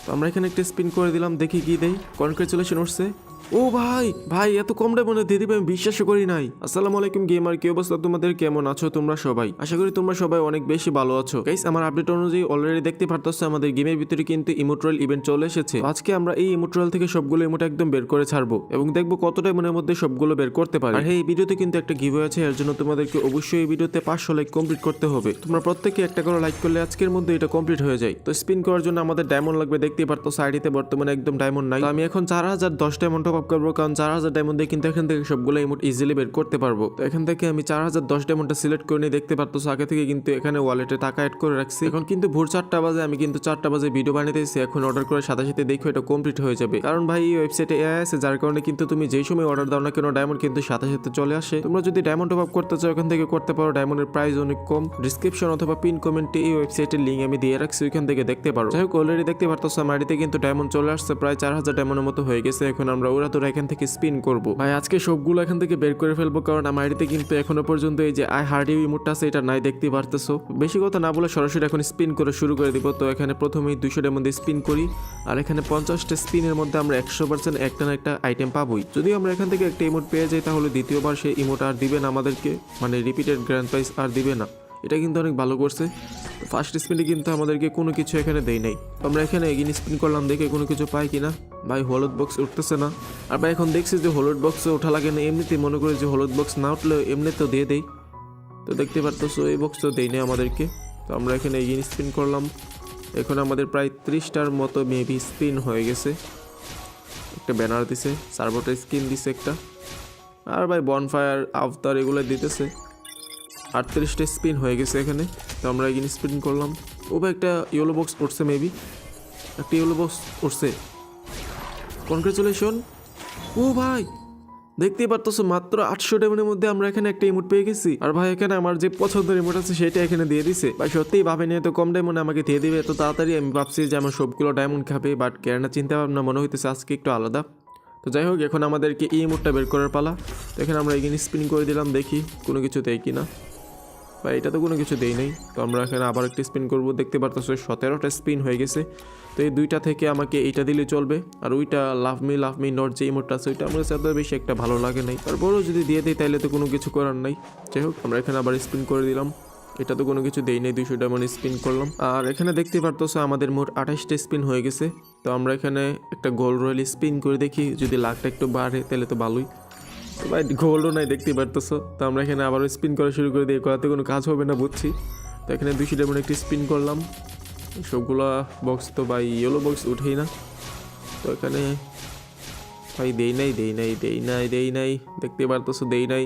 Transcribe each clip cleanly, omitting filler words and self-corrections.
তো আমরা এখানে একটা স্পিন করে দিলাম, দেখি কি দেই। কনগ্রেচুলেশন উঠছে। ও ভাই ভাই এত কম ডায়মন্ডে দিয়ে দিবে আমি বিশ্বাস করি নাই। আসসালামু আলাইকুম গেমার, কি অবস্থা তোমাদের, কেমন আছো তোমরা সবাই? আশা করি তোমরা সবাই অনেক বেশি ভালো আছো। গাইস আমার আপডেট অনুযায়ী অলরেডি দেখতে পারতেছো আমাদের গেমের ভিতরে কিন্তু ইমোট্রাল ইভেন্ট চলে এসেছে। আজকে আমরা এই ইমোট্রাল থেকে সবগুলো ইমোট একদম বের করে ছাড়বো এবং দেখবো কত ডায়মন্ডের মধ্যে সবগুলো বের করতে পারি। আর এই ভিডিওতে কিন্তু একটা গিভওয়ে আছে, এর জন্য তোমাদেরকে অবশ্যই এই ভিডিওতে 500 লাইক কমপ্লিট করতে হবে। তোমরা প্রত্যেকে একটা করে লাইক করলে আজকের মধ্যে এটা কমপ্লিট হয়ে যায়। তো স্পিন করার জন্য আমাদের ডায়মন্ড লাগবে, দেখতেই পারতো সাইডেতে বর্তমানে একদম ডায়মন্ড নাই। তো আমি এখন 4010 ডায়মন্ড টপ আপ করবো, কারণ 4000 ডায়মন্ড দিয়ে কিন্তু এখান থেকে সবগুলো ইমোট ইজিলি বের করতে পারবো। তো এখান থেকে আমি 4010 ডায়মন্ডটা সিলেক্ট করে নিয়ে দেখতে পারতো আগে থেকে কিন্তু এখানে ওয়ালেটে টাকা অ্যাড করে রাখছি। এখন কিন্তু ভোর 4টা বাজে, আমি কিন্তু 4টা বাজে ভিডিও বানাইতেছি। এখন অর্ডার করার সাথে সাথে দেখো এটা কমপ্লিট হয়ে যাবে, কারণ ভাই এই ওয়েবসাইটে এআই আছে, যার কারণে কিন্তু তুমি যেই সময় অর্ডার দাও না কেন ডায়মন্ড কিন্তু সাথে সাথে চলে আসে। তোমরা যদি ডায়মন্ড টপ আপ করতে চাও এখান থেকে করতে পারো, ডায়মন্ডের প্রাইস অনেক কম। ডিসক্রিপশন অথবা পিন কমেন্টে এই ওয়েবসাইটের লিঙ্ক আমি দিয়ে রাখছি, ওইখান থেকে দেখতে পারো। যাই হোক অলরেডি দেখতে পারতো আমার আইডিতে কিন্তু ডায়মন্ড চলে আসছে, প্রায় 4000 ডায়মন্ডের মতো হয়ে গেছে। এখন আমরা ওরা তোরা এখান থেকে স্পিন করবো। ভাই আজকে সবগুলো এখান থেকে বের করে ফেলবো, কারণ আমার আইডিতে কিন্তু এখনো পর্যন্ত এই যে আই হার্ড ইউ ইমোটটা আছে এটা নাই, দেখতে পারতেছো। বেশি কথা না বলে সরাসরি এখন স্পিন করে শুরু করে দিব। তো এখানে প্রথমেই 200 মধ্যে স্পিন করি, আর এখানে 50টা স্পিনের মধ্যে আমরা 100% একটা না একটা আইটেম পাবোই। যদি আমরা এখান থেকে একটা ইমোট পেয়ে যাই তাহলে দ্বিতীয়বার সেই ইমোট আর দিবে না আমাদেরকে, মানে রিপিটেড গ্র্যান্ড প্রাইজ আর দিবে না। এটা কিন্তু অনেক ভালো করছে। ফার্স্ট স্পিনে কিন্তু আমাদেরকে কোনো কিছু এখানে দেয় নাই। আমরা এখানে এগিন স্পিন করলাম, দেখে কোনো কিছু পাই কিনা। ভাই হলুদ বক্স উঠতেছে না। আর ভাই এখন দেখছি যে হলুদ বক্সে ওঠা লাগে না, এমনিতেই মনে করি যে হলুদ বক্স না উঠলে এমনিতেও দিয়ে দেই। তো দেখতে পারতেছো এই বক্স তো দেই না আমাদেরকে। তো আমরা এখানে এগিন স্পিন করলাম, এখন আমাদের প্রায় 30টার মতো মেবি স্পিন হয়ে গেছে। একটা ব্যানার দিছে, সার্ভোটার স্কিন দিছে একটা, আর ভাই বনফায়ার আফতার এগুলো দিতেছে। 38টা স্পিন হয়ে গেছে এখানে। তো আমরা এগিন স্পিন করলাম। ও ভাই একটা ইয়েলো বক্স উঠছে, মেবি একটা ইয়েলো বক্স উঠছে। কনগ্রেচুলেশন। ও ভাই দেখতেই পারতেছো মাত্র 800 ডায়মন্ডের মধ্যে আমরা এখানে একটা ইমোট পেয়ে গেছি। আর ভাই এখানে আমার যে পছন্দের ইমোট আছে সেটা এখানে দিয়ে দিছে। ভাই সত্যিই ভাবেনি এত কম ডায়মন্ডে আমাকে দিয়ে দিবে এত তাড়াতাড়ি। আমি ভাবছি যে আমার সবগুলো ডায়মন্ড খাবে, বাট কেননা চিন্তা ভাবনা মনে হইতেছে আজকে একটু আলাদা। তো যাই হোক এখন আমাদেরকে এই ইমোটটা বের করার পালা। তো এখানে আমরা এগিন স্পিন করে দিলাম, দেখি কোনো কিছু দেয় কিনা। বা এটা তো কোনো কিছু দেই নাই। তো আমরা এখানে আবার একটা স্পিন করব, দেখতে পারতেছো 17টা স্পিন হয়ে গেছে। তো এই দুইটা থেকে আমাকে এইটা দিলে চলবে, আর ওইটা লাভ মি নট যে ইমোটটা আছে ওইটা আমার কাছে এত বেশি একটা ভালো লাগে নাই। তারপরও যদি দিয়ে দিই তাইলে তো কোনো কিছু করার নাই। যাই হোক আমরা এখানে আবার স্পিন করে দিলাম, এটা তো কোনো কিছু দেই নাই। 200 ডায়মন্ড স্পিন করলাম, আর এখানে দেখতে পারতেছো আমাদের মোট 28টা স্পিন হয়ে গেছে। তো আমরা এখানে একটা গোল্ড রয়েল স্পিন করে দেখি, যদি লাখটা একটু বাড়ে তাহলে তো ভালোই। তো ভাই গোল্ডও নাই দেখতে পারতেছো। তো আমরা এখানে আবারও স্পিন করা শুরু করে দিই, করাতে কোনো কাজ হবে না বুঝছি। তো এখানে 200 ডায়মন্ড একটি স্পিন করলাম, সবগুলা বক্স তো ভাই ইয়েলো বক্স উঠেই না। তো এখানে ভাই দেই নাই দেখতে পারতেছো দেই নাই।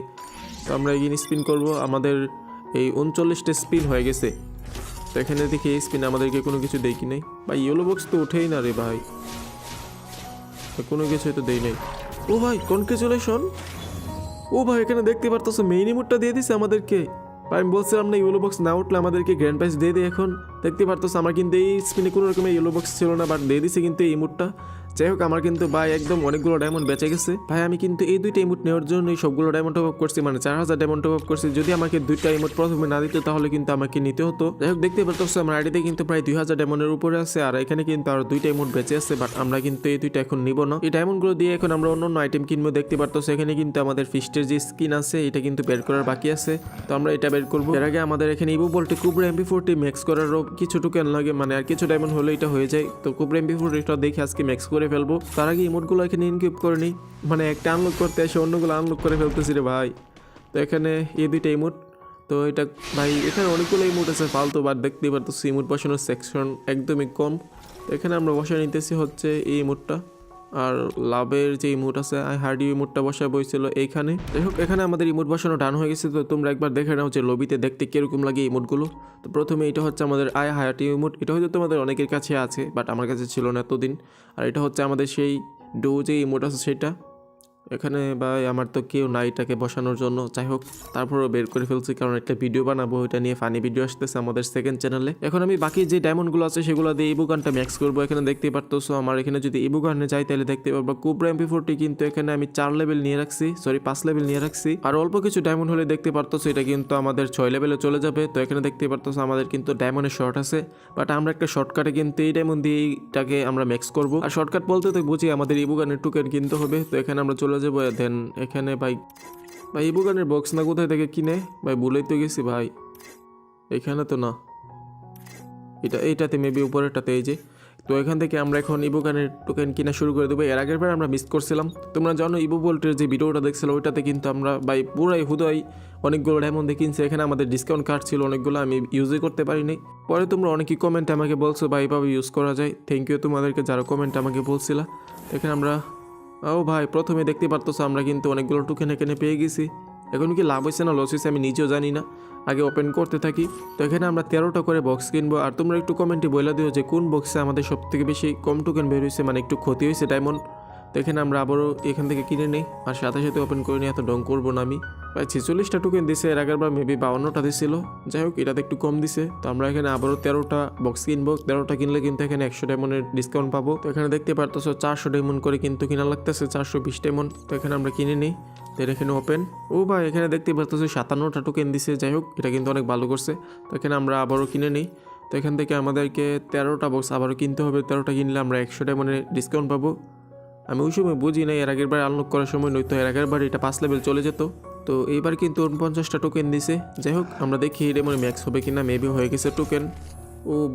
তো আমরা এগিয়ে স্পিন করব, আমাদের এই 39টা স্পিন হয়ে গেছে। তো এখানে দেখি এই স্পিন আমাদেরকে কোনো কিছু দেয় কি নাই। ভাই ইয়েলো বক্স তো উঠেই না রে ভাই, কোনো কিছু তো দেই নাই। ও ভাই কনগ্রেচুলেশন। ও ভাই এখানে দেখতে পারতেছো মেইন ইমোটটা দিয়ে দিছে আমাদেরকে। ভাই আমি বলছিলাম না ইয়েলো বক্স না উঠলে আমাদেরকে গ্র্যান্ড প্রাইজ দিয়ে দেয়। এখন দেখতে পারতেছো আমার কিন্তু এই স্পিনে কোনো রকমের ইয়েলো বক্স ছিল না, বাট দিয়ে দিছে কিন্তু এই ইমোটটা। যাই হোক আমার কিন্তু ভাই একদম অনেকগুলো ডায়মন্ড বেঁচে গেছে। ভাই আমি কিন্তু এই দুইটা ইমোট নেওয়ার জন্য সবগুলো ডায়মন্ড টপ আপ করছি, মানে 4000 ডায়মন্ড টপ আপ করছি। যদি আমাকে দুইটা ইমোট প্রথমে না দিত তাহলে কিন্তু আমাকে নিতে হতো। যাই হোক দেখতে পারতেছো আমার আইডিতে কিন্তু প্রায় 2000 ডায়মন্ডের উপরে আছে, আর এখানে কিন্তু আরো দুইটা ইমোট বেঁচে আছে, বাট আমরা কিন্তু এই দুইটা এখন নিব না। এই ডায়মন্ডগুলো দিয়ে এখন আমরা অন্য আইটেম কিনবো। দেখতে পারতেছো এখানে কিন্তু আমাদের ফিস্টের যে স্কিন আছে এটা কিন্তু বের করার বাকি আছে। তো আমরা এটা বের করবো। এর আগে আমাদের এখানে ইভো বলতে কুবরা MP40 ম্যাক্স করারও কিছু টোকেন লাগে, মানে আর কিছু ডায়মন্ড হলে এটা হয়ে যায়। তো কুবরা MP40 এটা দেখে আজকে ম্যাক্স করে ফেলবো। তার আগে ইমোটগুলো এখানে ইনকিউব করে নিই, মানে একটা আনলক করতে এসে অন্যগুলো আনলক করে ফেলতেছি রে ভাই। তো এখানে এই দুইটা ইমোট, তো এটা ভাই এখানে অনেকগুলো ইমোট আছে ফালতু, বাট দেখতেই পারতেছি ইমোট বসানোর সেকশন একদমই কম। তো এখানে আমরা বসে নিতেছি হচ্ছে এই ইমোটটা, আর লাভের যে ইমোট আছে আই হার্ড ইউ ইমোটটা বসা বইছিল এইখানে। যাই হোক এখানে আমাদের ইমোট বসানো ডান হয়ে গেছে। তো তোমরা একবার দেখে নাও যে লবিতে দেখতে কিরকম লাগে ইমোটগুলো। তো প্রথমে এটা হচ্ছে আমাদের আই হার্ড ইউ ইমোট, এটা হয়তো তোমাদের অনেকের কাছে আছে, বাট আমার কাছে ছিল না এতদিন। আর এটা হচ্ছে আমাদের সেই ডো যে ইমোট আছে সেটা। এখানে ভাই আমার তো কেউ নাই এটাকে বসানোর জন্য, যাই হোক তারপরও বের করে ফেলছি কারণ একটা ভিডিও বানাবো, এটা নিয়ে ফানি ভিডিও আসতেছে আমাদের সেকেন্ড চ্যানেলে। এখন আমি বাকি যে ডায়মন্ডগুলো আছে সেগুলো দিয়ে ইবুগানটা ম্যাক্স করবো। এখানে দেখতেই পারতেছো আমার এখানে যদি ইবুগানে যাই তাহলে দেখতে পারবো কোবরা MP40 কিন্তু এখানে আমি 4 লেভেল নিয়ে রাখছি, সরি 5 লেভেল নিয়ে রাখছি। আর অল্প কিছু ডায়মন্ড হলে দেখতে পারতেছো এটা কিন্তু আমাদের 6 লেভেলে চলে যাবে। তো এখানে দেখতে পারতেছো আমাদের কিন্তু ডায়মন্ডের শর্ট আছে, বাট আমরা একটা শর্টকাটে কিন্তু এই ডায়মন্ড দিয়ে এইটাকে আমরা ম্যাক্স করবো। আর শর্টকাট বলতে তো বুঝি আমাদের ইবুগানের টোকেন কিনতে হবে। তো এখানে আমরা চলে যাবো, দেন এখানে ভাই ইবুগানের বক্স না কোথায় থেকে কিনে ভাই, ভুলেই তো গেছি ভাই, এখানে তো না, এইটাতে মেবি উপরেরটাতে, এই যে। তো এখান থেকে আমরা এখন ইবুগানের টোকেন কিনা শুরু করে দেবো। এর আগের বার আমরা মিস করছিলাম, তোমরা জানো ইবু বোল্টের যে ভিডিওটা দেখছিল ওইটাতে কিন্তু আমরা ভাই পুরাই হুদাই অনেকগুলো ডায়মন্ড কিনছি। এখানে আমাদের ডিসকাউন্ট কার্ড ছিল অনেকগুলো, আমি ইউজই করতে পারিনি। পরে তোমরা অনেকেই কমেন্টে আমাকে বলছো ভাই এইভাবে ইউজ করা যায়, থ্যাংক ইউ তোমাদেরকে যারা কমেন্টে আমাকে বলছিলা। এখানে আমরা ভাই প্রথমে দেখতে পারতেছো আমরা কিন্তু অনেকগুলো টোকেন এখানে পেয়ে গেছি। এখন কি লাভ হয়েছে না লস হয়েছে আমি নিজেও জানি না, আগে ওপেন করতে থাকি। তো এখানে আমরা 13টা করে বক্স কিনবো। আর তোমরা একটু কমেন্টে বলে দিও যে কোন বক্সে আমাদের সব থেকে বেশি কম টোকেন বের হয়েছে, মানে একটু ক্ষতি হয়েছে ডায়মন্ড। তো এখানে আমরা আবারও এখান থেকে কিনে নিই, আর সাথে সাথে ওপেন করে নিই, এত ডং করবো না আমি। প্রায় 46টা টোকেন দিছে, এর আগের বার মেবি 52টা দিছিল, যাই হোক এটাতে একটু কম দিছে। তো আমরা এখানে আবারও 13টা বক্স কিনবো। 13টা কিনলে কিন্তু এখানে 100 ডায়মন্ডের ডিসকাউন্ট পাবো। তো এখানে দেখতে পারতেছো 400 ডায়মন্ড করে কিন্তু কিনা লাগতেছে, 420 ডায়মন্ড। তো এখানে আমরা কিনে নিই, এর এখানে ওপেন। ভাই এখানে দেখতে পারতেছো 57টা টোকেন দিছে, যাই হোক এটা কিন্তু অনেক ভালো করছে। তো এখানে আমরা আবারও কিনে নিই। তো এখান থেকে আমাদেরকে 13টা বক্স আবারও কিনতে হবে, 13টা কিনলে আমরা 100 ডায়মন্ডের ডিসকাউন্ট পাবো। আমি ওই সময় বুঝি নাই, এর আগের বার আনলক করার সময় নয়তো এর আগের বার এটা 5 লেভেল চলে যেত। তো এইবার কিন্তু 49টা টোকেন দিছে, যাই হোক আমরা দেখি এটা মানে ম্যাক্স হবে কিনা, মেবি হয়ে গেছে টোকেন।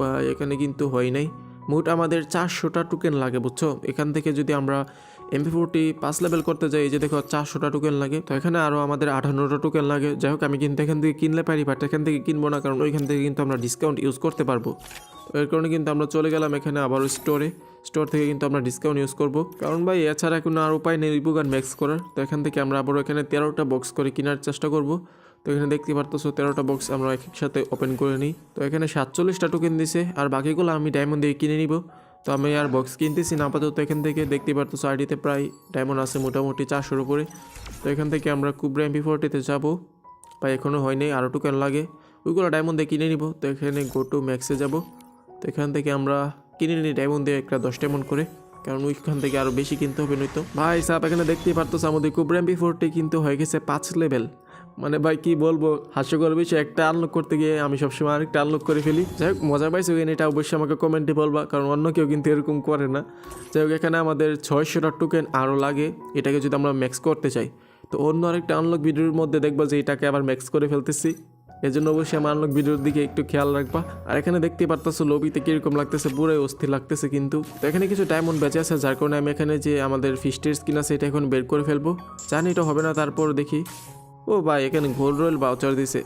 ভাই এখানে কিন্তু হয় নাই, মোট আমাদের 400টা টোকেন লাগে বুঝছো। এখান থেকে যদি আমরা MP40 5 লেভেল করতে যাই, এই যে দেখো 400টা টোকেন লাগে। তো এখানে আরও আমাদের 58টা টোকেন লাগে। যাই হোক আমি কিন্তু এখান থেকে কিনলে পারি, বাট এখান থেকে কিনবো না কারণ ওইখান থেকে কিন্তু আমরা ডিসকাউন্ট ইউজ করতে পারবো। তো এর কারণে কিন্তু আমরা চলে গেলাম এখানে আবারও স্টোর থেকে কিন্তু আমরা ডিসকাউন্ট ইউজ করবো, কারণ ভাই এছাড়া কোনো আর উপায় নেই ইবুগান ম্যাক্স করার। তো এখান থেকে আমরা আবারও এখানে 13টা বক্স করে কেনার চেষ্টা করব। তো এখানে দেখতে পারতেছো 13টা বক্স আমরা একসাথে ওপেন করে নিই। তো এখানে 47টা টোকেন দিছে, আর বাকিগুলো আমি ডায়মন্ড দিয়ে কিনে নিব। তো আমি আর বক্স কিনতেছি না আপাতত। এখান থেকে দেখতে পারতেছো আইডিতে প্রায় ডায়মন্ড আছে মোটামুটি 400-র উপরে। তো এখান থেকে আমরা কোবরা MP40-তে যাবো, ভাই এখনও হয়নি, আরও টোকেন লাগে, ওইগুলো ডায়মন্ড দিয়ে কিনে নিব। তো এখানে গো টু ম্যাক্সে যাব। তো এখান থেকে আমরা কিনে নিই ডায়মন্ড দিয়ে একটা 10 ডায়মন্ড করে, কারণ ওইখান থেকে আরও বেশি কিনতে হবে নয়তো। ভাই সাহেব এখানে দেখতেই পারতেছো আমাদের কোবরা MP40 কিন্তু হয়ে গেছে 5 লেভেল। মানে ভাই কি বলবো, হাস্যকর বিষয়, একটা আনলক করতে গিয়ে আমি সবসময় আরেকটা আনলক করে ফেলি। যাই হোক মজা পাইছো কিনা এটা অবশ্যই আমাকে কমেন্টে বলবা, কারণ অন্য কেউ কিন্তু এরকম করে না। যাই হোক এখানে আমাদের 600টা টোকেন আরও লাগে, এটাকে যদি আমরা ম্যাক্স করতে চাই। তো অন্য আরেকটা আনলক ভিডিওর মধ্যে দেখবা যে এটাকে আবার ম্যাক্স করে ফেলতেছি, এজন্য অবশ্যই আমার আনলক ভিডিওর দিকে একটু খেয়াল রাখবা। আর এখানে দেখতে পারতেছো লবিতে কিরকম লাগতেছে, পুরাই অস্থির লাগতেছে কিন্তু। তো এখানে কিছু ডায়মন্ড বেঁচে আছে, যার কারণে আমি এখানে যে আমাদের ফিস্টের স্কিন আছে এটা এখন বের করে ফেলবো। জানি এটা হবে না, তারপর দেখি। ভাই এখানে গোল্ড রয়েল বাউচার দিছে,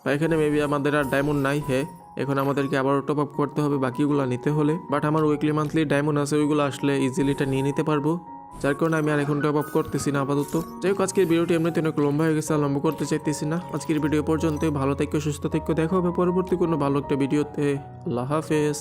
ভাই এখানে মেবি আমাদের আর ডায়মন্ড নাই। হ্যাঁ এখন আমাদেরকে আবার টপ আপ করতে হবে বাকিগুলো নিতে হলে, বাট আমার উইকলি মান্থলি ডায়মন্ড আছে, ওইগুলো আসলে ইজিলি এটা নিয়ে নিতে পারবো, যার কারণে আমি আর এখন টপ আপ করতেছি না আপাতত। যাই হোক আজকের ভিডিওটি এমনিতে অনেক লম্বা হয়ে গেছে, লম্বা করতে চাইতেছি না। আজকের ভিডিও পর্যন্ত, ভালো থেকো সুস্থ থেকো, দেখা হবে পরবর্তী কোনো ভালো একটা ভিডিওতে। আল্লাহ হাফেজ।